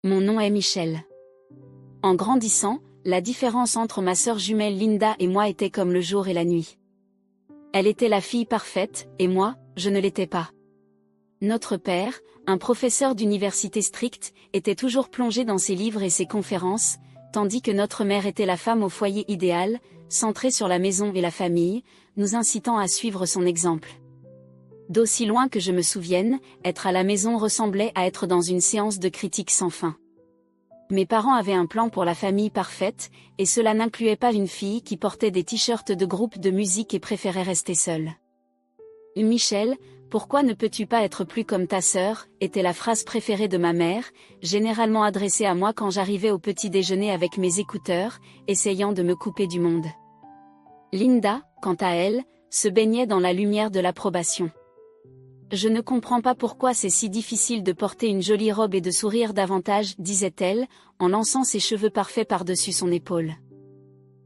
Mon nom est Michel. En grandissant, la différence entre ma sœur jumelle Linda et moi était comme le jour et la nuit. Elle était la fille parfaite, et moi, je ne l'étais pas. Notre père, un professeur d'université strict, était toujours plongé dans ses livres et ses conférences, tandis que notre mère était la femme au foyer idéal, centrée sur la maison et la famille, nous incitant à suivre son exemple. D'aussi loin que je me souvienne, être à la maison ressemblait à être dans une séance de critique sans fin. Mes parents avaient un plan pour la famille parfaite, et cela n'incluait pas une fille qui portait des t-shirts de groupe de musique et préférait rester seule. Michel, pourquoi ne peux-tu pas être plus comme ta sœur, était la phrase préférée de ma mère, généralement adressée à moi quand j'arrivais au petit déjeuner avec mes écouteurs, essayant de me couper du monde. Linda, quant à elle, se baignait dans la lumière de l'approbation. Je ne comprends pas pourquoi c'est si difficile de porter une jolie robe et de sourire davantage, disait-elle, en lançant ses cheveux parfaits par-dessus son épaule.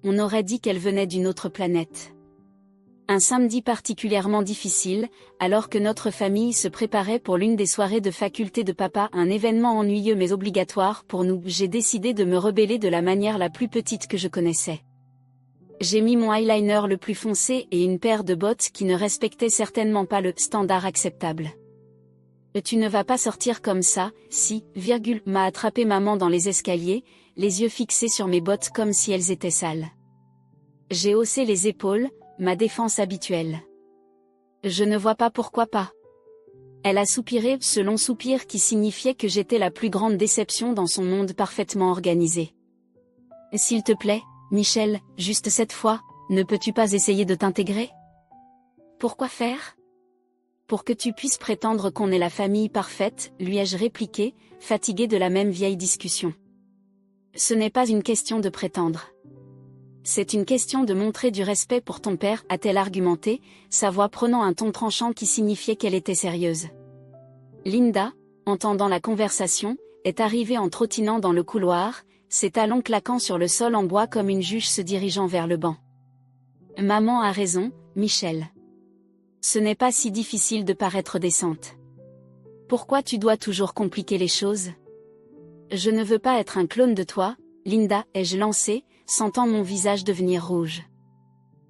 On aurait dit qu'elle venait d'une autre planète. Un samedi particulièrement difficile, alors que notre famille se préparait pour l'une des soirées de faculté de papa, un événement ennuyeux mais obligatoire pour nous, j'ai décidé de me rebeller de la manière la plus petite que je connaissais. J'ai mis mon eyeliner le plus foncé et une paire de bottes qui ne respectaient certainement pas le standard acceptable. Tu ne vas pas sortir comme ça, si, m'a attrapé maman dans les escaliers, les yeux fixés sur mes bottes comme si elles étaient sales. J'ai haussé les épaules, ma défense habituelle. Je ne vois pas pourquoi pas. Elle a soupiré, ce long soupir qui signifiait que j'étais la plus grande déception dans son monde parfaitement organisé. S'il te plaît, Michel, juste cette fois, ne peux-tu pas essayer de t'intégrer? Pourquoi faire? Pour que tu puisses prétendre qu'on est la famille parfaite, lui ai-je répliqué, fatigué de la même vieille discussion. Ce n'est pas une question de prétendre. C'est une question de montrer du respect pour ton père, a-t-elle argumenté, sa voix prenant un ton tranchant qui signifiait qu'elle était sérieuse. Linda, entendant la conversation, est arrivée en trottinant dans le couloir, ses talons claquant sur le sol en bois comme une juge se dirigeant vers le banc. Maman a raison, Michel. Ce n'est pas si difficile de paraître décente. Pourquoi tu dois toujours compliquer les choses? Je ne veux pas être un clone de toi, Linda, ai-je lancé, sentant mon visage devenir rouge.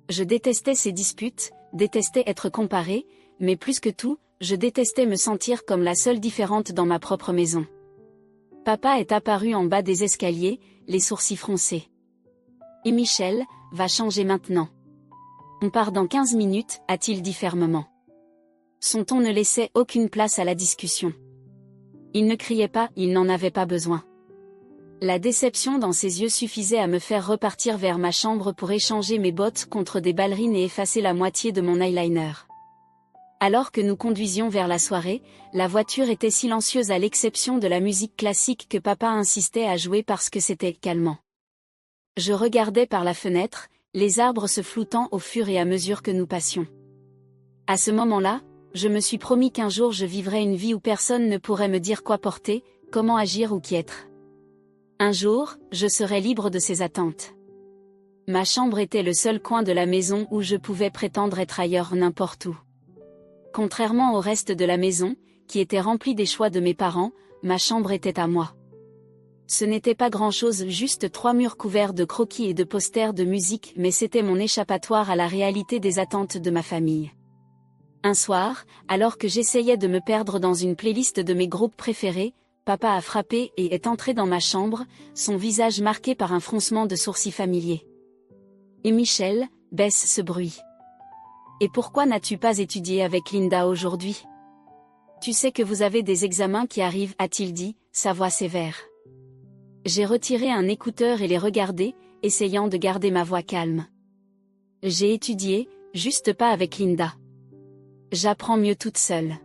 Je détestais ces disputes, détestais être comparée, mais plus que tout, je détestais me sentir comme la seule différente dans ma propre maison. Papa est apparu en bas des escaliers, les sourcils froncés. Et Michel, va changer maintenant. On part dans 15 minutes, a-t-il dit fermement. Son ton ne laissait aucune place à la discussion. Il ne criait pas, il n'en avait pas besoin. La déception dans ses yeux suffisait à me faire repartir vers ma chambre pour échanger mes bottes contre des ballerines et effacer la moitié de mon eyeliner. Alors que nous conduisions vers la soirée, la voiture était silencieuse à l'exception de la musique classique que papa insistait à jouer parce que c'était calmant. Je regardais par la fenêtre, les arbres se floutant au fur et à mesure que nous passions. À ce moment-là, je me suis promis qu'un jour je vivrais une vie où personne ne pourrait me dire quoi porter, comment agir ou qui être. Un jour, je serais libre de ces attentes. Ma chambre était le seul coin de la maison où je pouvais prétendre être ailleurs n'importe où. Contrairement au reste de la maison, qui était remplie des choix de mes parents, ma chambre était à moi. Ce n'était pas grand-chose, juste 3 murs couverts de croquis et de posters de musique, mais c'était mon échappatoire à la réalité des attentes de ma famille. Un soir, alors que j'essayais de me perdre dans une playlist de mes groupes préférés, papa a frappé et est entré dans ma chambre, son visage marqué par un froncement de sourcils familier. Et Michel, baisse ce bruit. Et pourquoi n'as-tu pas étudié avec Linda aujourd'hui? Tu sais que vous avez des examens qui arrivent, a-t-il dit, sa voix sévère. J'ai retiré un écouteur et les regardé, essayant de garder ma voix calme. J'ai étudié, juste pas avec Linda. J'apprends mieux toute seule.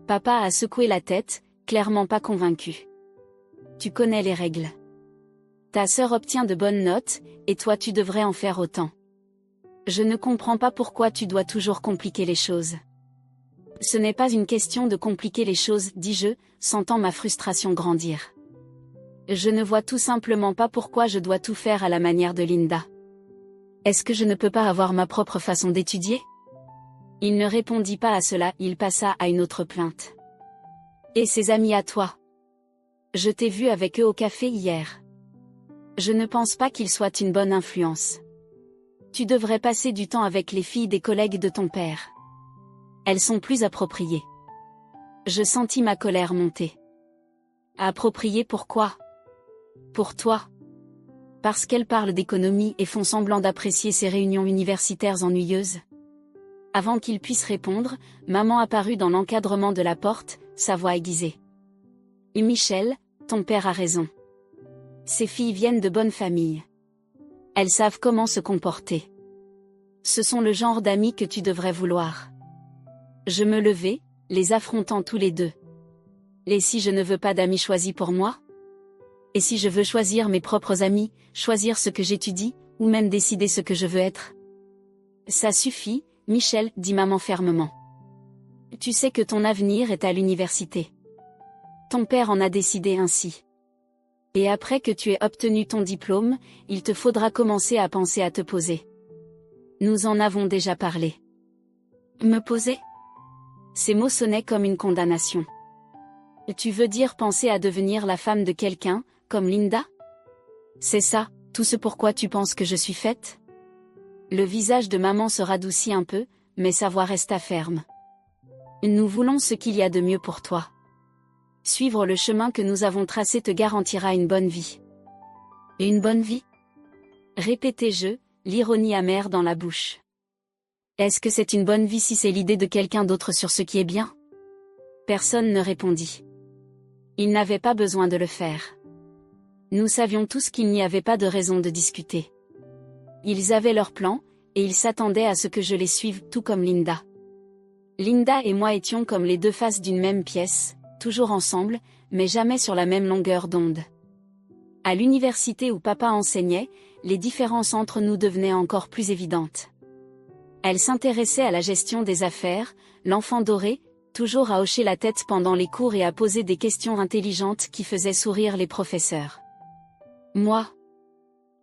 Papa a secoué la tête, clairement pas convaincu. Tu connais les règles. Ta sœur obtient de bonnes notes, et toi tu devrais en faire autant. Je ne comprends pas pourquoi tu dois toujours compliquer les choses. Ce n'est pas une question de compliquer les choses, dis-je, sentant ma frustration grandir. Je ne vois tout simplement pas pourquoi je dois tout faire à la manière de Linda. Est-ce que je ne peux pas avoir ma propre façon d'étudier? Il ne répondit pas à cela, il passa à une autre plainte. Et ses amis à toi? Je t'ai vu avec eux au café hier. Je ne pense pas qu'ils soient une bonne influence. Tu devrais passer du temps avec les filles des collègues de ton père. Elles sont plus appropriées. Je sentis ma colère monter. Appropriées pourquoi? Pour toi. Parce qu'elles parlent d'économie et font semblant d'apprécier ces réunions universitaires ennuyeuses. Avant qu'il puisse répondre, maman apparut dans l'encadrement de la porte, sa voix aiguisée. Et Michel, ton père a raison. Ces filles viennent de bonnes familles. Elles savent comment se comporter. Ce sont le genre d'amis que tu devrais vouloir. Je me levai, les affrontant tous les deux. Et si je ne veux pas d'amis choisis pour moi? Et si je veux choisir mes propres amis, choisir ce que j'étudie, ou même décider ce que je veux être? Ça suffit, Michel, dit maman fermement. Tu sais que ton avenir est à l'université. Ton père en a décidé ainsi. Et après que tu aies obtenu ton diplôme, il te faudra commencer à penser à te poser. Nous en avons déjà parlé. Me poser? Ces mots sonnaient comme une condamnation. Tu veux dire penser à devenir la femme de quelqu'un, comme Linda? C'est ça, tout ce pourquoi tu penses que je suis faite? Le visage de maman se radoucit un peu, mais sa voix resta ferme. Nous voulons ce qu'il y a de mieux pour toi. Suivre le chemin que nous avons tracé te garantira une bonne vie. Et une bonne vie? Répétai-je, l'ironie amère dans la bouche. Est-ce que c'est une bonne vie si c'est l'idée de quelqu'un d'autre sur ce qui est bien? Personne ne répondit. Ils n'avaient pas besoin de le faire. Nous savions tous qu'il n'y avait pas de raison de discuter. Ils avaient leur plan, et ils s'attendaient à ce que je les suive, tout comme Linda. Linda et moi étions comme les deux faces d'une même pièce, toujours ensemble, mais jamais sur la même longueur d'onde. À l'université où papa enseignait, les différences entre nous devenaient encore plus évidentes. Elle s'intéressait à la gestion des affaires, l'enfant doré, toujours à hocher la tête pendant les cours et à poser des questions intelligentes qui faisaient sourire les professeurs. Moi,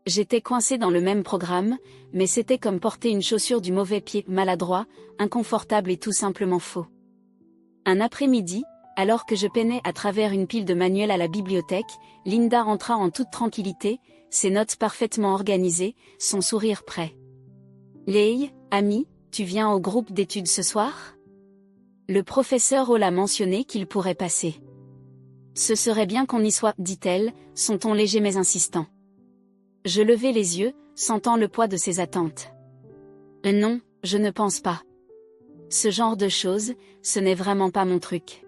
j'étais coincé dans le même programme, mais c'était comme porter une chaussure du mauvais pied, maladroit, inconfortable et tout simplement faux. Un après-midi, alors que je peinais à travers une pile de manuels à la bibliothèque, Linda entra en toute tranquillité, ses notes parfaitement organisées, son sourire prêt. « Léi, ami, tu viens au groupe d'études ce soir? » Le professeur Hall a mentionné qu'il pourrait passer. « Ce serait bien qu'on y soit, dit-elle, son ton léger mais insistant. » Je levai les yeux, sentant le poids de ses attentes. « Non, je ne pense pas. Ce genre de choses, ce n'est vraiment pas mon truc. »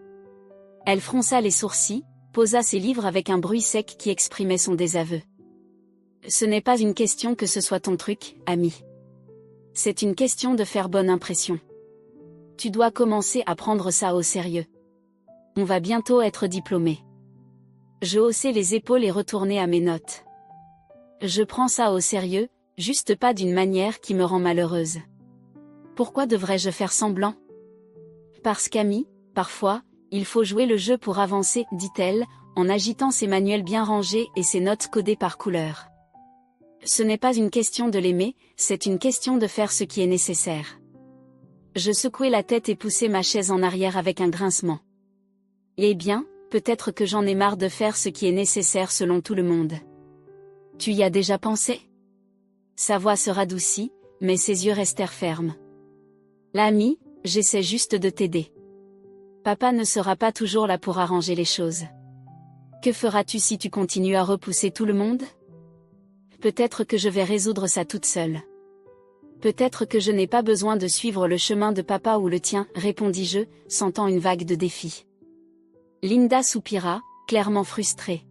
Elle fronça les sourcils, posa ses livres avec un bruit sec qui exprimait son désaveu. « Ce n'est pas une question que ce soit ton truc, ami. C'est une question de faire bonne impression. Tu dois commencer à prendre ça au sérieux. On va bientôt être diplômé. » Je haussai les épaules et retournai à mes notes. Je prends ça au sérieux, juste pas d'une manière qui me rend malheureuse. Pourquoi devrais-je faire semblant? Parce qu'ami, parfois, il faut jouer le jeu pour avancer, dit-elle, en agitant ses manuels bien rangés et ses notes codées par couleur. Ce n'est pas une question de l'aimer, c'est une question de faire ce qui est nécessaire. Je secouai la tête et poussai ma chaise en arrière avec un grincement. Eh bien, peut-être que j'en ai marre de faire ce qui est nécessaire selon tout le monde. Tu y as déjà pensé? Sa voix se radoucit, mais ses yeux restèrent fermes. L'ami, j'essaie juste de t'aider. Papa ne sera pas toujours là pour arranger les choses. Que feras-tu si tu continues à repousser tout le monde? Peut-être que je vais résoudre ça toute seule. Peut-être que je n'ai pas besoin de suivre le chemin de papa ou le tien, répondis-je, sentant une vague de défi. Linda soupira, clairement frustrée.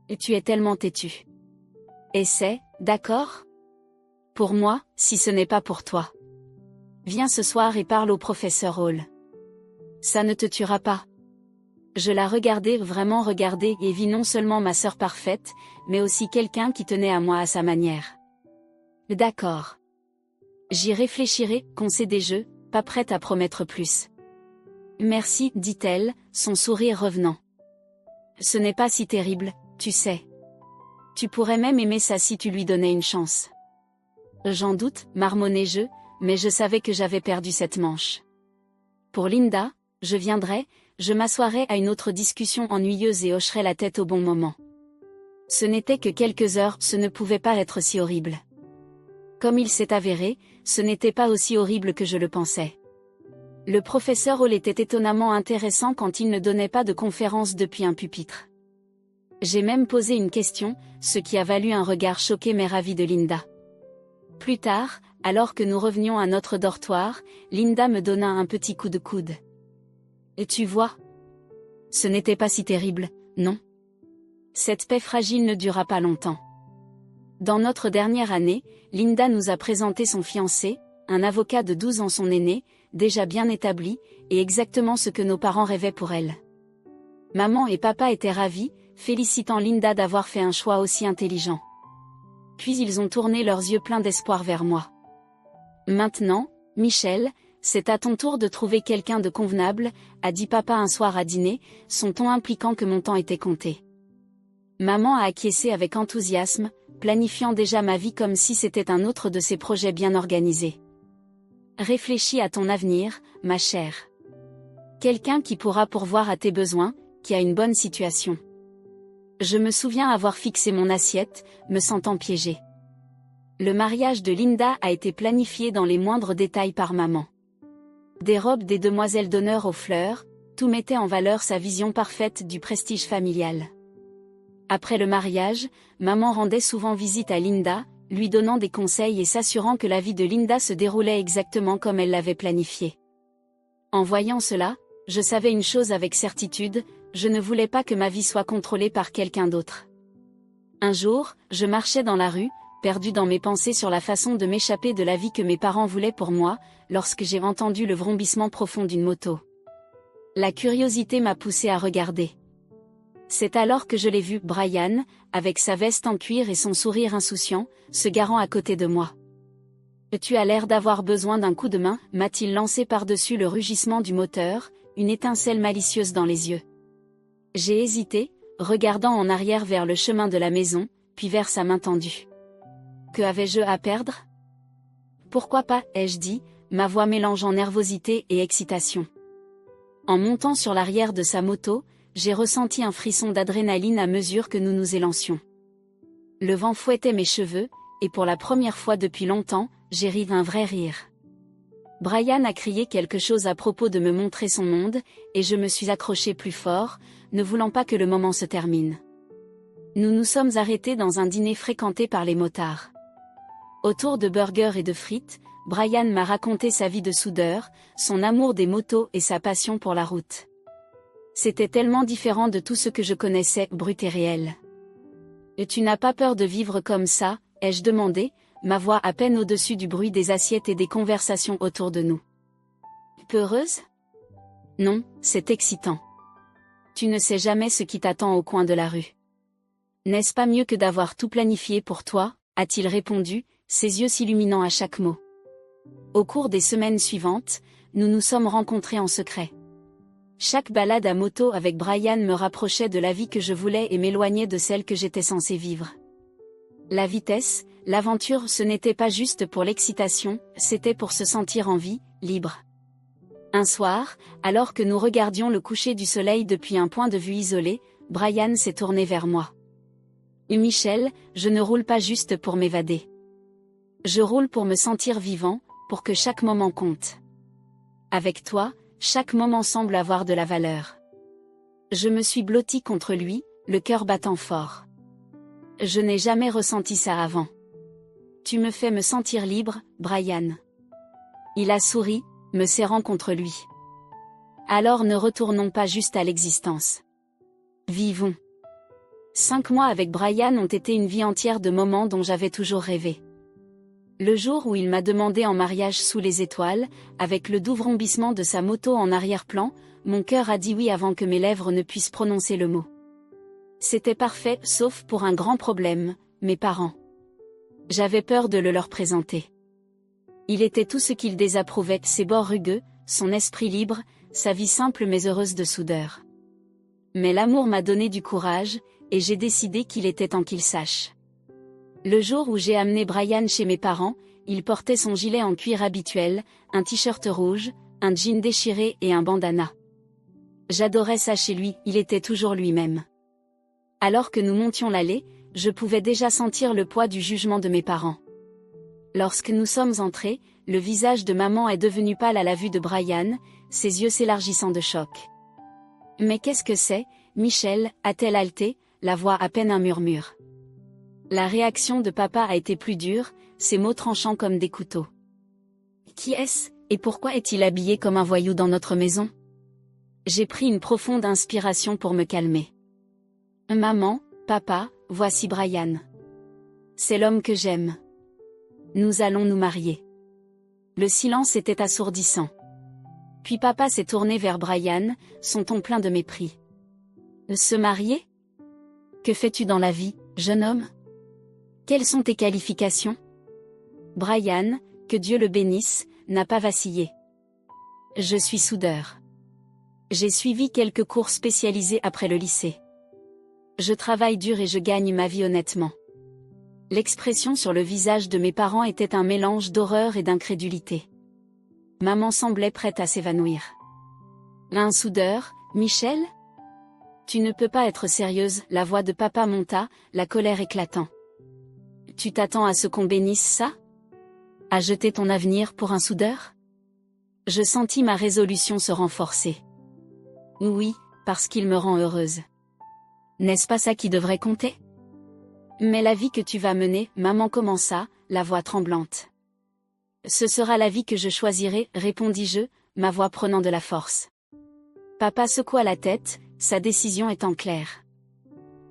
Et tu es tellement têtue. Essaie, d'accord? Pour moi, si ce n'est pas pour toi. Viens ce soir et parle au professeur Hall. Ça ne te tuera pas. Je la regardai, vraiment regardai, et vis non seulement ma sœur parfaite, mais aussi quelqu'un qui tenait à moi à sa manière. D'accord. J'y réfléchirai, concédai-je, pas prête à promettre plus. Merci, dit-elle, son sourire revenant. Ce n'est pas si terrible, tu sais. Tu pourrais même aimer ça si tu lui donnais une chance. J'en doute, marmonnai-je, mais je savais que j'avais perdu cette manche. Pour Linda, je viendrai, je m'assoirais à une autre discussion ennuyeuse et hocherais la tête au bon moment. Ce n'était que quelques heures, ce ne pouvait pas être si horrible. Comme il s'est avéré, ce n'était pas aussi horrible que je le pensais. Le professeur Hall était étonnamment intéressant quand il ne donnait pas de conférence depuis un pupitre. J'ai même posé une question, ce qui a valu un regard choqué mais ravi de Linda. Plus tard, alors que nous revenions à notre dortoir, Linda me donna un petit coup de coude. « Et tu vois ? Ce n'était pas si terrible, non ? Cette paix fragile ne dura pas longtemps. Dans notre dernière année, Linda nous a présenté son fiancé, un avocat de 12 ans son aîné, déjà bien établi, et exactement ce que nos parents rêvaient pour elle. Maman et papa étaient ravis, félicitant Linda d'avoir fait un choix aussi intelligent. Puis ils ont tourné leurs yeux pleins d'espoir vers moi. Maintenant, Michel, c'est à ton tour de trouver quelqu'un de convenable, a dit papa un soir à dîner, son ton impliquant que mon temps était compté. Maman a acquiescé avec enthousiasme, planifiant déjà ma vie comme si c'était un autre de ses projets bien organisés. Réfléchis à ton avenir, ma chère. Quelqu'un qui pourra pourvoir à tes besoins, qui a une bonne situation. Je me souviens avoir fixé mon assiette, me sentant piégée. Le mariage de Linda a été planifié dans les moindres détails par maman. Des robes des demoiselles d'honneur aux fleurs, tout mettait en valeur sa vision parfaite du prestige familial. Après le mariage, maman rendait souvent visite à Linda, lui donnant des conseils et s'assurant que la vie de Linda se déroulait exactement comme elle l'avait planifié. En voyant cela, je savais une chose avec certitude, je ne voulais pas que ma vie soit contrôlée par quelqu'un d'autre. Un jour, je marchais dans la rue, perdu dans mes pensées sur la façon de m'échapper de la vie que mes parents voulaient pour moi, lorsque j'ai entendu le vrombissement profond d'une moto. La curiosité m'a poussé à regarder. C'est alors que je l'ai vu, Brian, avec sa veste en cuir et son sourire insouciant, se garant à côté de moi. « Tu as l'air d'avoir besoin d'un coup de main » m'a-t-il lancé par-dessus le rugissement du moteur, une étincelle malicieuse dans les yeux. J'ai hésité, regardant en arrière vers le chemin de la maison, puis vers sa main tendue. Que avais-je à perdre ? Pourquoi pas, ai-je dit, ma voix mélangeant nervosité et excitation. En montant sur l'arrière de sa moto, j'ai ressenti un frisson d'adrénaline à mesure que nous nous élancions. Le vent fouettait mes cheveux, et pour la première fois depuis longtemps, j'ai ri d'un vrai rire. Brian a crié quelque chose à propos de me montrer son monde, et je me suis accrochée plus fort, ne voulant pas que le moment se termine. Nous nous sommes arrêtés dans un dîner fréquenté par les motards. Autour de burgers et de frites, Brian m'a raconté sa vie de soudeur, son amour des motos et sa passion pour la route. C'était tellement différent de tout ce que je connaissais, brut et réel. « Et tu n'as pas peur de vivre comme ça ?» ai-je demandé, ma voix à peine au-dessus du bruit des assiettes et des conversations autour de nous. « Peureuse ? Non, c'est excitant. Tu ne sais jamais ce qui t'attend au coin de la rue. N'est-ce pas mieux que d'avoir tout planifié pour toi ?» a-t-il répondu, ses yeux s'illuminant à chaque mot. Au cours des semaines suivantes, nous nous sommes rencontrés en secret. Chaque balade à moto avec Brian me rapprochait de la vie que je voulais et m'éloignait de celle que j'étais censée vivre. La vitesse, l'aventure, ce n'était pas juste pour l'excitation, c'était pour se sentir en vie, libre. Un soir, alors que nous regardions le coucher du soleil depuis un point de vue isolé, Brian s'est tourné vers moi. « Michel, je ne roule pas juste pour m'évader. Je roule pour me sentir vivant, pour que chaque moment compte. Avec toi, chaque moment semble avoir de la valeur. » Je me suis blottie contre lui, le cœur battant fort. Je n'ai jamais ressenti ça avant. Tu me fais me sentir libre, Brian. Il a souri, me serrant contre lui. Alors ne retournons pas juste à l'existence. Vivons. 5 mois avec Brian ont été une vie entière de moments dont j'avais toujours rêvé. Le jour où il m'a demandé en mariage sous les étoiles, avec le doux vrombissement de sa moto en arrière-plan, mon cœur a dit oui avant que mes lèvres ne puissent prononcer le mot. C'était parfait, sauf pour un grand problème, mes parents. J'avais peur de le leur présenter. Il était tout ce qu'ils désapprouvaient, ses bords rugueux, son esprit libre, sa vie simple mais heureuse de soudeur. Mais l'amour m'a donné du courage, et j'ai décidé qu'il était temps qu'il sache. Le jour où j'ai amené Brian chez mes parents, il portait son gilet en cuir habituel, un t-shirt rouge, un jean déchiré et un bandana. J'adorais ça chez lui, il était toujours lui-même. Alors que nous montions l'allée, je pouvais déjà sentir le poids du jugement de mes parents. Lorsque nous sommes entrés, le visage de maman est devenu pâle à la vue de Brian, ses yeux s'élargissant de choc. « Mais qu'est-ce que c'est, Michel » a-t-elle haleté, la voix à peine un murmure. La réaction de papa a été plus dure, ses mots tranchants comme des couteaux. « Qui est-ce, et pourquoi est-il habillé comme un voyou dans notre maison ?» J'ai pris une profonde inspiration pour me calmer. « Maman, papa, voici Brian. C'est l'homme que j'aime. Nous allons nous marier. » Le silence était assourdissant. Puis papa s'est tourné vers Brian, son ton plein de mépris. « Se marier ? Que fais-tu dans la vie, jeune homme ? Quelles sont tes qualifications ? » Brian, que Dieu le bénisse, n'a pas vacillé. « Je suis soudeur. J'ai suivi quelques cours spécialisés après le lycée. Je travaille dur et je gagne ma vie honnêtement. » L'expression sur le visage de mes parents était un mélange d'horreur et d'incrédulité. Maman semblait prête à s'évanouir. « Un soudeur, Michel ? Tu ne peux pas être sérieuse », la voix de papa monta, la colère éclatant. « Tu t'attends à ce qu'on bénisse ça ? À jeter ton avenir pour un soudeur ? » Je sentis ma résolution se renforcer. « Oui, parce qu'il me rend heureuse. N'est-ce pas ça qui devrait compter ? Mais la vie que tu vas mener, maman commença, la voix tremblante. Ce sera la vie que je choisirai, répondis-je, ma voix prenant de la force. Papa secoua la tête, sa décision étant claire.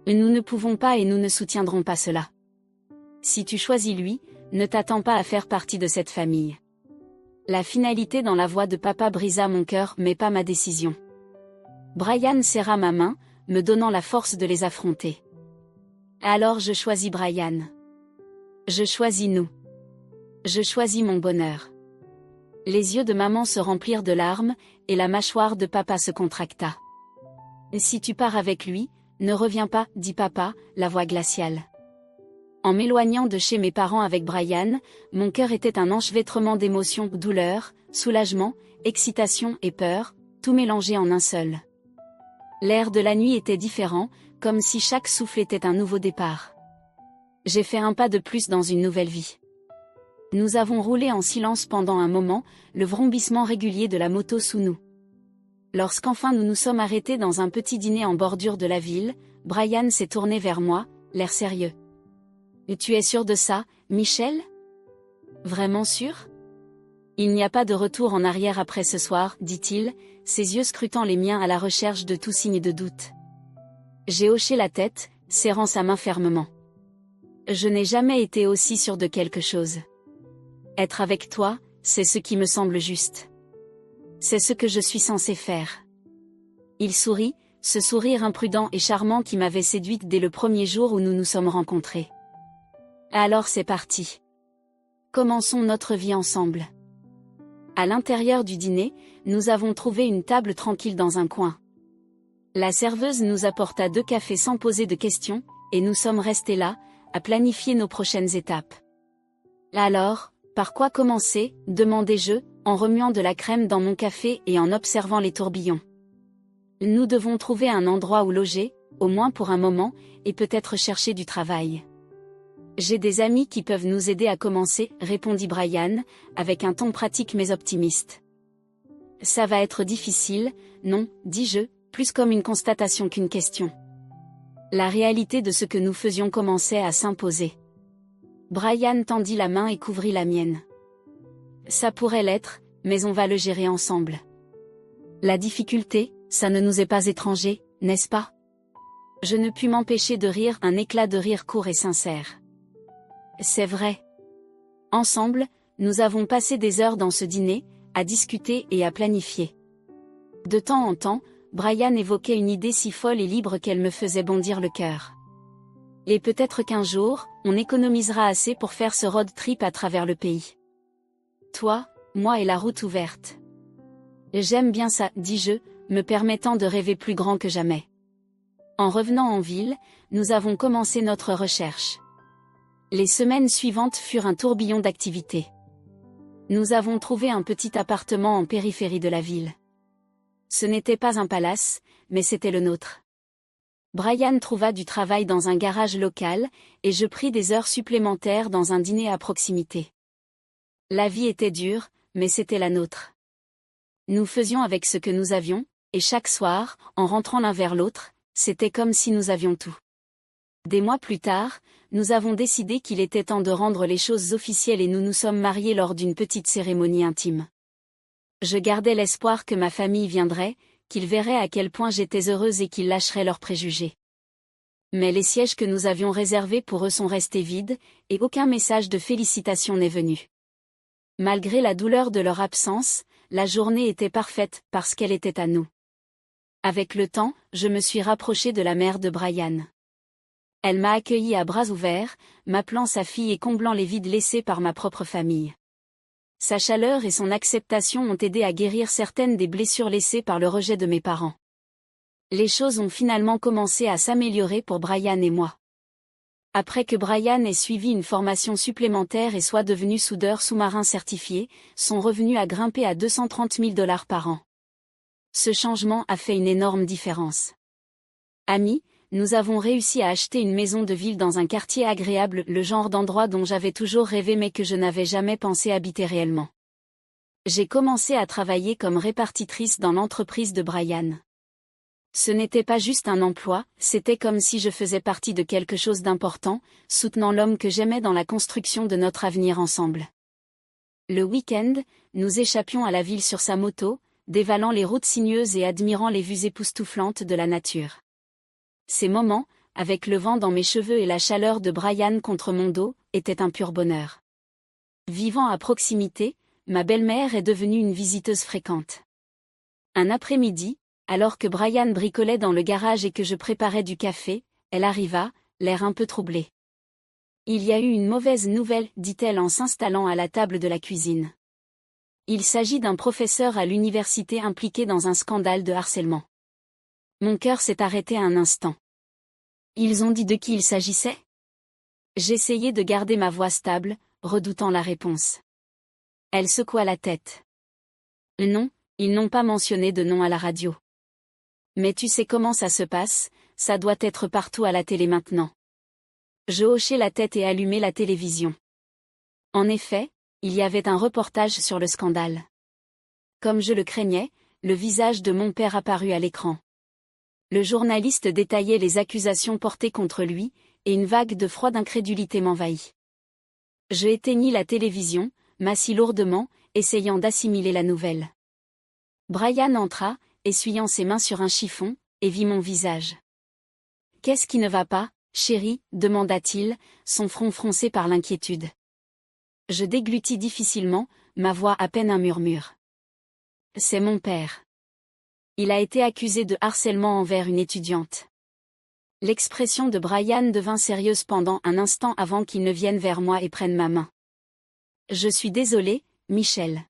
Nous ne pouvons pas et nous ne soutiendrons pas cela. Si tu choisis lui, ne t'attends pas à faire partie de cette famille. La finalité dans la voix de papa brisa mon cœur mais pas ma décision. Brian serra ma main, me donnant la force de les affronter. Alors je choisis Brian. Je choisis nous. Je choisis mon bonheur. Les yeux de maman se remplirent de larmes, et la mâchoire de papa se contracta. Si tu pars avec lui, ne reviens pas, dit papa, la voix glaciale. En m'éloignant de chez mes parents avec Brian, mon cœur était un enchevêtrement d'émotions, douleur, soulagement, excitation et peur, tout mélangé en un seul. L'air de la nuit était différent, comme si chaque souffle était un nouveau départ. J'ai fait un pas de plus dans une nouvelle vie. Nous avons roulé en silence pendant un moment, le vrombissement régulier de la moto sous nous. Lorsqu'enfin nous nous sommes arrêtés dans un petit dîner en bordure de la ville, Brian s'est tourné vers moi, l'air sérieux. « Et tu es sûr de ça, Michel ? Vraiment sûr ? Il n'y a pas de retour en arrière après ce soir, dit-il, ses yeux scrutant les miens à la recherche de tout signe de doute. J'ai hoché la tête, serrant sa main fermement. Je n'ai jamais été aussi sûr de quelque chose. Être avec toi, c'est ce qui me semble juste. C'est ce que je suis censé faire. Il sourit, ce sourire imprudent et charmant qui m'avait séduite dès le premier jour où nous nous sommes rencontrés. Alors c'est parti. Commençons notre vie ensemble. À l'intérieur du dîner, nous avons trouvé une table tranquille dans un coin. La serveuse nous apporta 2 cafés sans poser de questions, et nous sommes restés là, à planifier nos prochaines étapes. Alors, par quoi commencer, demandai-je, en remuant de la crème dans mon café et en observant les tourbillons. Nous devons trouver un endroit où loger, au moins pour un moment, et peut-être chercher du travail. J'ai des amis qui peuvent nous aider à commencer, répondit Brian, avec un ton pratique mais optimiste. Ça va être difficile, non, dis-je, plus comme une constatation qu'une question. La réalité de ce que nous faisions commençait à s'imposer. Brian tendit la main et couvrit la mienne. Ça pourrait l'être, mais on va le gérer ensemble. La difficulté, ça ne nous est pas étranger, n'est-ce pas ? Je ne pus m'empêcher de rire, un éclat de rire court et sincère. C'est vrai. Ensemble, nous avons passé des heures dans ce dîner, à discuter et à planifier. De temps en temps, Brian évoquait une idée si folle et libre qu'elle me faisait bondir le cœur. Et peut-être qu'un jour, on économisera assez pour faire ce road trip à travers le pays. Toi, moi et la route ouverte. J'aime bien ça, dis-je, me permettant de rêver plus grand que jamais. En revenant en ville, nous avons commencé notre recherche. Les semaines suivantes furent un tourbillon d'activités. Nous avons trouvé un petit appartement en périphérie de la ville. Ce n'était pas un palace, mais c'était le nôtre. Brian trouva du travail dans un garage local, et je pris des heures supplémentaires dans un dîner à proximité. La vie était dure, mais c'était la nôtre. Nous faisions avec ce que nous avions, et chaque soir, en rentrant l'un vers l'autre, c'était comme si nous avions tout. Des mois plus tard, nous avons décidé qu'il était temps de rendre les choses officielles et nous nous sommes mariés lors d'une petite cérémonie intime. Je gardais l'espoir que ma famille viendrait, qu'ils verraient à quel point j'étais heureuse et qu'ils lâcheraient leurs préjugés. Mais les sièges que nous avions réservés pour eux sont restés vides, et aucun message de félicitations n'est venu. Malgré la douleur de leur absence, la journée était parfaite parce qu'elle était à nous. Avec le temps, je me suis rapprochée de la mère de Brian. Elle m'a accueillie à bras ouverts, m'appelant sa fille et comblant les vides laissés par ma propre famille. Sa chaleur et son acceptation ont aidé à guérir certaines des blessures laissées par le rejet de mes parents. Les choses ont finalement commencé à s'améliorer pour Brian et moi. Après que Brian ait suivi une formation supplémentaire et soit devenu soudeur sous-marin certifié, son revenu a grimpé à 230 000 $ par an. Ce changement a fait une énorme différence. Amis, nous avons réussi à acheter une maison de ville dans un quartier agréable, le genre d'endroit dont j'avais toujours rêvé mais que je n'avais jamais pensé habiter réellement. J'ai commencé à travailler comme répartitrice dans l'entreprise de Brian. Ce n'était pas juste un emploi, c'était comme si je faisais partie de quelque chose d'important, soutenant l'homme que j'aimais dans la construction de notre avenir ensemble. Le week-end, nous échappions à la ville sur sa moto, dévalant les routes sinueuses et admirant les vues époustouflantes de la nature. Ces moments, avec le vent dans mes cheveux et la chaleur de Brian contre mon dos, étaient un pur bonheur. Vivant à proximité, ma belle-mère est devenue une visiteuse fréquente. Un après-midi, alors que Brian bricolait dans le garage et que je préparais du café, elle arriva, l'air un peu troublé. « Il y a eu une mauvaise nouvelle, dit-elle en s'installant à la table de la cuisine. Il s'agit d'un professeur à l'université impliqué dans un scandale de harcèlement. » Mon cœur s'est arrêté un instant. Ils ont dit de qui il s'agissait? J'essayai de garder ma voix stable, redoutant la réponse. Elle secoua la tête. Non, ils n'ont pas mentionné de nom à la radio. Mais tu sais comment ça se passe, ça doit être partout à la télé maintenant. Je hochai la tête et allumai la télévision. En effet, il y avait un reportage sur le scandale. Comme je le craignais, le visage de mon père apparut à l'écran. Le journaliste détaillait les accusations portées contre lui, et une vague de froide incrédulité m'envahit. Je éteignis la télévision, m'assis lourdement, essayant d'assimiler la nouvelle. Brian entra, essuyant ses mains sur un chiffon, et vit mon visage. « Qu'est-ce qui ne va pas, chérie ?» demanda-t-il, son front froncé par l'inquiétude. Je déglutis difficilement, ma voix à peine un murmure. « C'est mon père. Il a été accusé de harcèlement envers une étudiante. » L'expression de Brian devint sérieuse pendant un instant avant qu'il ne vienne vers moi et prenne ma main. « Je suis désolée, Michel.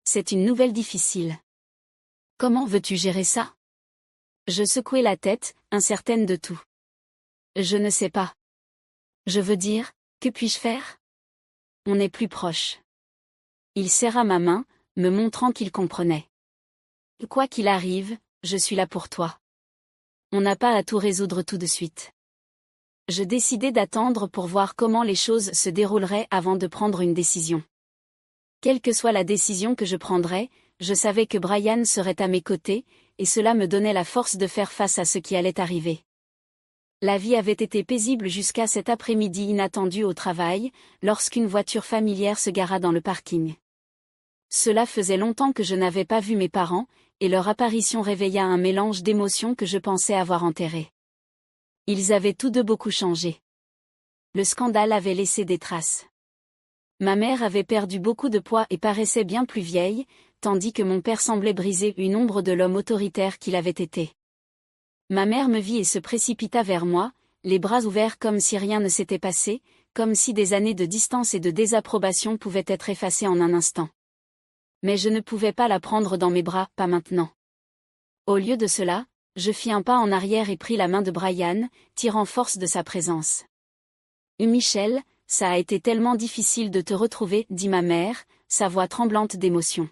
C'est une nouvelle difficile. Comment veux-tu gérer ça? » Je secouai la tête, incertaine de tout. « Je ne sais pas. Je veux dire, que puis-je faire? On est plus proches. » Il serra ma main, me montrant qu'il comprenait. « Quoi qu'il arrive, je suis là pour toi. On n'a pas à tout résoudre tout de suite. » Je décidai d'attendre pour voir comment les choses se dérouleraient avant de prendre une décision. Quelle que soit la décision que je prendrais, je savais que Brian serait à mes côtés, et cela me donnait la force de faire face à ce qui allait arriver. La vie avait été paisible jusqu'à cet après-midi inattendu au travail, lorsqu'une voiture familière se gara dans le parking. Cela faisait longtemps que je n'avais pas vu mes parents, et leur apparition réveilla un mélange d'émotions que je pensais avoir enterrées. Ils avaient tous deux beaucoup changé. Le scandale avait laissé des traces. Ma mère avait perdu beaucoup de poids et paraissait bien plus vieille, tandis que mon père semblait briser une ombre de l'homme autoritaire qu'il avait été. Ma mère me vit et se précipita vers moi, les bras ouverts comme si rien ne s'était passé, comme si des années de distance et de désapprobation pouvaient être effacées en un instant. Mais je ne pouvais pas la prendre dans mes bras, pas maintenant. Au lieu de cela, je fis un pas en arrière et pris la main de Brian, tirant force de sa présence. « Michel, ça a été tellement difficile de te retrouver, » dit ma mère, sa voix tremblante d'émotion.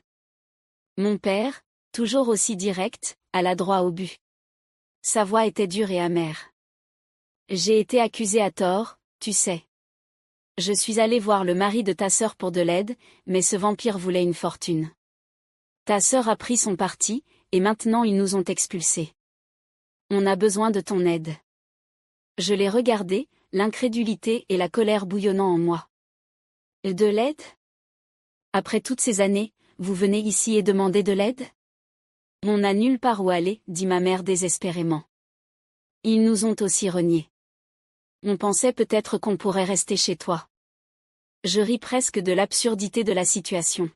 Mon père, Toujours aussi directe, alla droit au but. Sa voix était dure et amère. J'ai été accusée à tort, tu sais. Je suis allée voir le mari de ta sœur pour de l'aide, mais ce vampire voulait une fortune. Ta sœur a pris son parti, et maintenant ils nous ont expulsés. On a besoin de ton aide. Je l'ai regardé, l'incrédulité et la colère bouillonnant en moi. De l'aide? Après toutes ces années, vous venez ici et demandez de l'aide? On n'a nulle part où aller, dit ma mère désespérément. Ils nous ont aussi reniés. On pensait peut-être qu'on pourrait rester chez toi. Je ris presque de l'absurdité de la situation.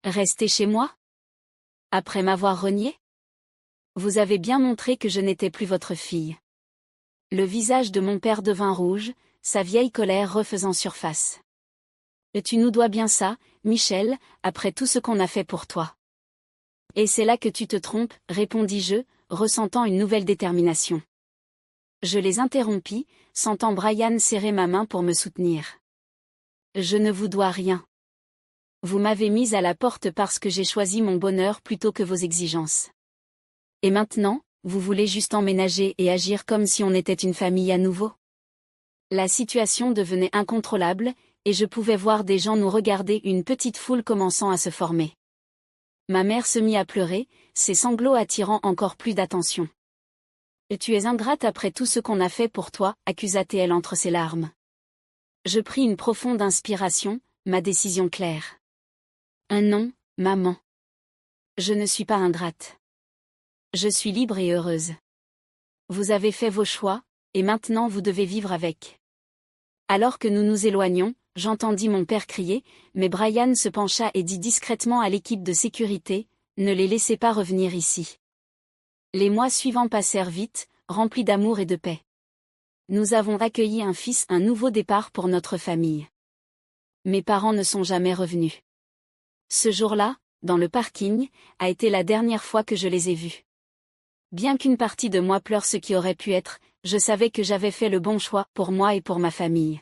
Rester chez moi? Après m'avoir renié? Vous avez bien montré que je n'étais plus votre fille. Le visage de mon père devint rouge, sa vieille colère refaisant surface. Tu nous dois bien ça, Michel, après tout ce qu'on a fait pour toi. Et c'est là que tu te trompes, répondis-je, ressentant une nouvelle détermination. Je les interrompis, sentant Brian serrer ma main pour me soutenir. Je ne vous dois rien. Vous m'avez mise à la porte parce que j'ai choisi mon bonheur plutôt que vos exigences. Et maintenant, vous voulez juste emménager et agir comme si on était une famille à nouveau? La situation devenait incontrôlable, et je pouvais voir des gens nous regarder, une petite foule commençant à se former. Ma mère se mit à pleurer, ses sanglots attirant encore plus d'attention. Tu es ingrate après tout ce qu'on a fait pour toi, accusa-t-elle entre ses larmes. Je pris une profonde inspiration, ma décision claire. Non, maman. Je ne suis pas ingrate. Je suis libre et heureuse. Vous avez fait vos choix, et maintenant vous devez vivre avec. Alors que nous nous éloignions, j'entendis mon père crier, mais Brian se pencha et dit discrètement à l'équipe de sécurité, ne les laissez pas revenir ici. Les mois suivants passèrent vite, remplis d'amour et de paix. Nous avons accueilli un fils, un nouveau départ pour notre famille. Mes parents ne sont jamais revenus. Ce jour-là, dans le parking, a été la dernière fois que je les ai vus. Bien qu'une partie de moi pleure ce qui aurait pu être, je savais que j'avais fait le bon choix pour moi et pour ma famille.